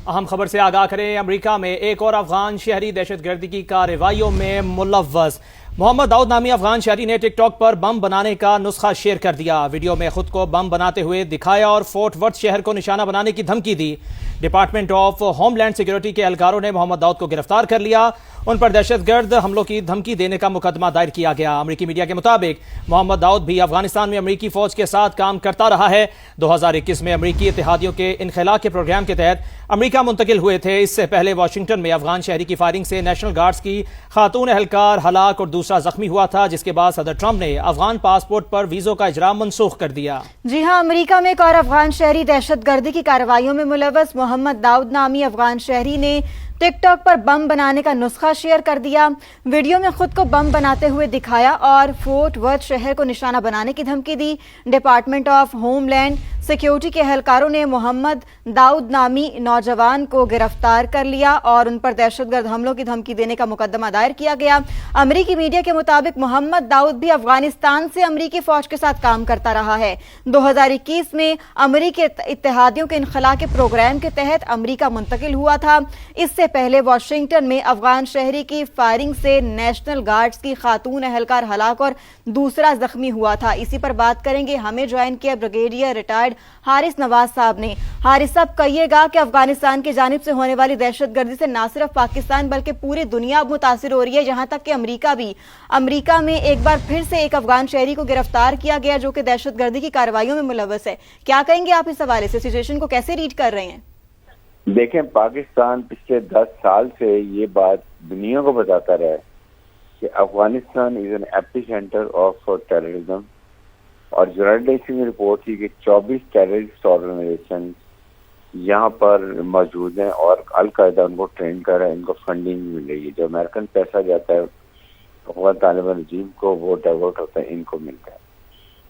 اہم خبر سے آگاہ کریں، امریکہ میں ایک اور افغان شہری دہشت گردی کی کارروائیوں میں ملوث۔ محمد داؤد نامی افغان شہری نے ٹک ٹاک پر بم بنانے کا نسخہ شیئر کر دیا۔ ویڈیو میں خود کو بم بناتے ہوئے دکھایا اور فورٹ ورتھ شہر کو نشانہ بنانے کی دھمکی دی۔ Department of homeland security کے اہلکاروں نے محمد داؤد کو گرفتار کر لیا۔ ان پر دہشت گرد حملوں کی دھمکی دینے کا مقدمہ دائر کیا گیا۔ امریکی میڈیا کے مطابق محمد داؤد بھی افغانستان میں امریکی فوج کے ساتھ کام کرتا رہا ہے۔ 2021 میں امریکی اتحادیوں کے انخلاء کے پروگرام کے تحت امریکہ منتقل ہوئے تھے۔ اس سے پہلے واشنگٹن میں افغان شہری کی فائرنگ سے نیشنل گارڈز کی خاتون اہلکار ہلاک اور دوسرا زخمی ہوا تھا، جس کے بعد صدر ٹرمپ نے افغان پاسپورٹ پر ویزوں کا اجرا منسوخ کر دیا۔ جی ہاں، امریکہ میں ایک اور افغان شہری دہشت گردی کی کارروائیوں میں ملوث محمد داؤد نامی افغان شہری نے ٹک ٹاک پر بم بنانے کا نسخہ شیئر کر دیا۔ ویڈیو میں خود کو بم بناتے ہوئے دکھایا اور فورٹ ورتھ شہر کو نشانہ بنانے کی دھمکی دی۔ Department of homeland security کے اہلکاروں نے محمد داؤد نامی نوجوان کو گرفتار کر لیا اور ان پر دہشت گرد حملوں کی دھمکی دینے کا مقدمہ دائر کیا گیا۔ امریکی میڈیا کے مطابق محمد داؤد بھی افغانستان سے امریکی فوج کے ساتھ کام کرتا رہا ہے۔ 2021 میں امریکی اتحادیوں کے انخلاء کے پروگرام کے تحت امریکہ منتقل ہوا تھا۔ اس سے پہلے واشنگٹن میں افغان شہری کی فائرنگ سے نیشنل گارڈز کی خاتون اہلکار ہلاک اور دوسرا زخمی ہوا تھا۔ اسی پر بات کریں گے، ہمیں جوائن کیا بریگیڈیئر ریٹائرڈ حارث نواز صاحب نے۔ حارث صاحب، کہیے گا کہ افغانستان کی جانب سے ہونے والی دہشت گردی سے نہ صرف پاکستان بلکہ پوری دنیا متاثر ہو رہی ہے، یہاں تک کہ امریکہ بھی۔ امریکہ میں ایک بار پھر سے ایک افغان شہری کو گرفتار کیا گیا جو کہ دہشت گردی کی کارروائیوں میں ملوث ہے۔ کیا کہیں گے آپ اس حوالے سے؟ سچویشن کو کیسے ریڈ کر رہے ہیں؟ دیکھیں، پاکستان پچھلے 10 سال سے یہ بات دنیا کو بتاتا رہا ہے کہ Afghanistan is an ایپی centre of terrorism, اور یونائیٹڈ نیشن میں رپورٹ تھی کہ 24 ٹیررسٹ آرگنائزیشن یہاں پر موجود ہیں اور القاعدہ ان کو ٹرین کر رہا ہے، ان کو فنڈنگ مل رہی ہے۔ جو امریکن پیسہ جاتا ہے افغان طالبان رجیم کو، وہ ڈائیورٹ ہوتا ہے، ان کو ملتا ہے۔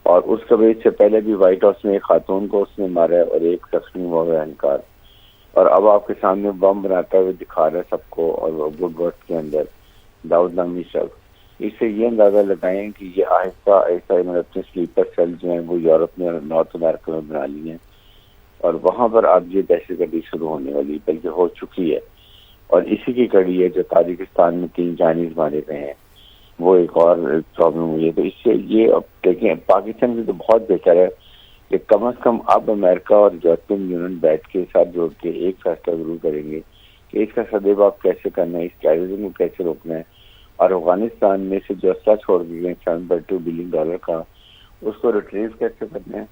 اور اس کے سے پہلے بھی وائٹ ہاؤس میں ایک خاتون کو اس نے مارا ہے اور ایک زخمی ہوا ہے اہلکار، اور اب آپ کے سامنے بم بناتا ہوئے دکھا رہا ہے سب کو، اور وڈ ورتھ کے اندر داؤد نامی شخص۔ اس سے یہ اندازہ لگائیں کہ یہ آہستہ آہستہ انہوں نے اپنے سلیپر سیل جو ہیں وہ یورپ میں اور نارتھ امریکہ میں بنا لی ہیں، اور وہاں پر اب یہ دہشت گردی شروع ہونے والی، بلکہ ہو چکی ہے۔ اور اسی کی کڑی ہے جو تاجکستان میں 3 چائنیز مارے گئے ہیں، وہ ایک اور پرابلم ہوئی ہے۔ تو اس سے یہ اب دیکھیں، پاکستان کی تو بہت بہتر ہے کہ کم از کم اب امریکہ اور یورپین یونین بیٹھ کے ساتھ جوڑ کے ایک فیصلہ ضرور کریں گے کہ اس کا سدباب کیسے کرنا ہے، اس ٹیررزم کو کیسے روکنا ہے، اور افغانستان میں سے جو اسلحہ چھوڑ کے گئے $7.2 بلین کا، اس کو ریٹریو کیسے کرنا ہے،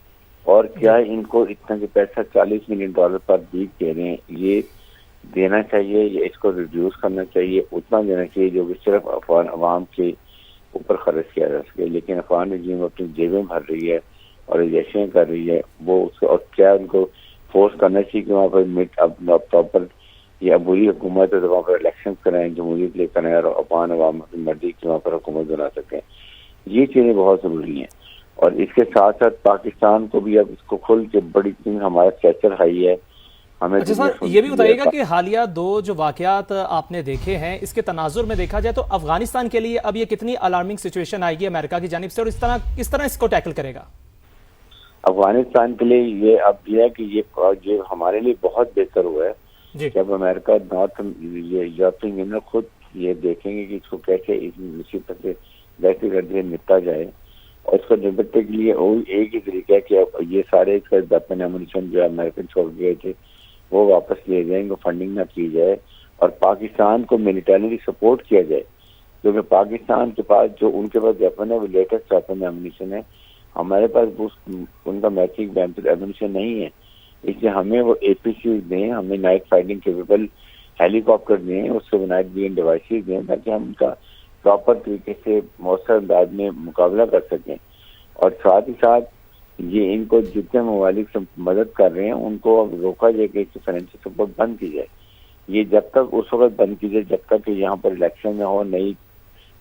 اور کیا ان کو اتنا کہ پیسہ $40 ملین پر ویک دے رہے ہیں، یہ دینا چاہیے یا اس کو ریڈیوس کرنا چاہیے، اتنا دینا چاہیے جو کہ صرف افغان عوام کے اوپر خرچ کیا جا سکے۔ لیکن افغان رجیم اپنی جیبیں بھر رہی ہے اور ایجنسیاں کر رہی ہے، وہ اس کو، اور کیا ان کو فورس کرنا چاہیے کہ وہاں پر پراپر یہ عبوری حکومت ہے تو وہاں پر الیکشن کرائیں، جمہوریت لے کر آئیں، اور افغان عوام اپنی مرضی کی وہاں پر حکومت بنا سکیں۔ یہ چیزیں بہت ضروری ہیں، اور اس کے ساتھ ساتھ پاکستان کو بھی اب اس کو کھل کے بڑی ہمارا اسٹیچر ہائی ہے۔ ہمیں اچھا سر، یہ بھی بتائیے گا کہ حالیہ 2 جو واقعات آپ نے دیکھے ہیں، اس کے تناظر میں دیکھا جائے تو افغانستان کے لیے اب یہ کتنی الارمنگ سچویشن آئے گی امریکہ کی جانب سے، اور کس طرح اس کو ٹیکل کرے گا؟ افغانستان کے لیے یہ اب یہ ہے کہ یہ ہمارے لیے بہت بہتر ہوا ہے جب امریکہ نارتھ یورپین یونین خود یہ دیکھیں گے کہ اس کو کیسے اس مصیبت سے دہشت گردی سے نپٹا جائے، اور اس کو نپٹنے کے لیے ایک ہی طریقہ ہے کہ یہ سارے ویپن ایمونیشن جو امریکن چھوڑ گئے تھے وہ واپس لیے جائیں گے، فنڈنگ نہ کی جائے، اور پاکستان کو ملیٹری سپورٹ کیا جائے، کیونکہ پاکستان کے پاس جو ان کے پاس ویپن ہے وہ لیٹسٹ ویپن ایمونیشن ہے، ہمارے پاس ان کا میچنگ ایمونیشن نہیں ہے۔ اس لیے ہمیں وہ APCs دیں، ہمیں نائٹ فائٹنگ کیپیبل ہیلی کاپٹر دیں، اس سے نائٹ ویژن ڈیوائسز دیں، تاکہ ہم ان کا پراپر طریقے سے مؤثر انداز میں مقابلہ کر سکیں۔ اور ساتھ ہی ساتھ یہ ان کو جتنے ممالک سے مدد کر رہے ہیں ان کو اب روکا جائے کہ اس کی فائنینشیل سپورٹ بند کی جائے۔ یہ جب تک اس وقت بند کی جائے جب تک کہ یہاں پر الیکشن نہ ہو، نئی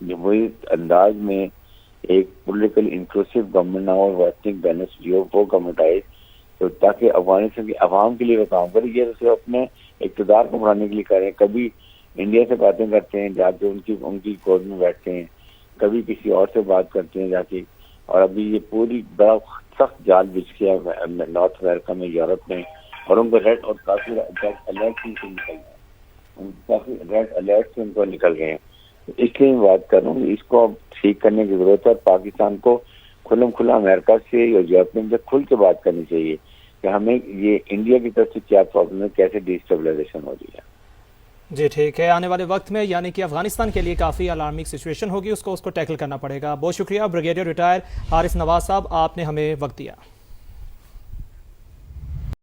جمہوری انداز میں ایک پولیٹیکل انکلوسیو گورنمنٹ نہ ہو، ورکنگ بیلنس جو وہ گورنمنٹ آئے، تو تاکہ افغانستان کے عوام کے لیے وہ کام کرے۔ یہ صرف اپنے اقتدار کو بڑھانے کے لیے کریں، کبھی انڈیا سے باتیں کرتے ہیں جا کے ان کی کورٹ میں بیٹھتے ہیں، کبھی کسی اور سے بات کرتے ہیں جا کے، اور ابھی یہ پوری بڑا سخت جال بچھ گیا نارتھ امریکہ میں، یورپ میں، اور ان کو ریڈ اور کافی ریڈ الرٹ سے نکل گئے ہیں، کافی ریڈ الرٹ سے ان کو نکل گئے ہیں. اس لیے میں بات کر رہا ہوں اس کو اب ٹھیک کرنے کی ضرورت ہے. اور پاکستان کو کھلم کھلا امریکہ سے یا یورپین سے کھل کے بات کرنی چاہیے کہ ہمیں یہ انڈیا کی طرف سے کیا پرابلم ہے، کیسے ڈی اسٹیبلائزیشن ہو رہی ہے. جی ٹھیک ہے، آنے والے وقت میں یعنی کہ افغانستان کے لیے کافی الارمنگ سچویشن ہوگی، اس کو ٹیکل کرنا پڑے گا. بہت شکریہ بریگیڈیئر ریٹائر حارث نواز صاحب، آپ نے ہمیں وقت دیا.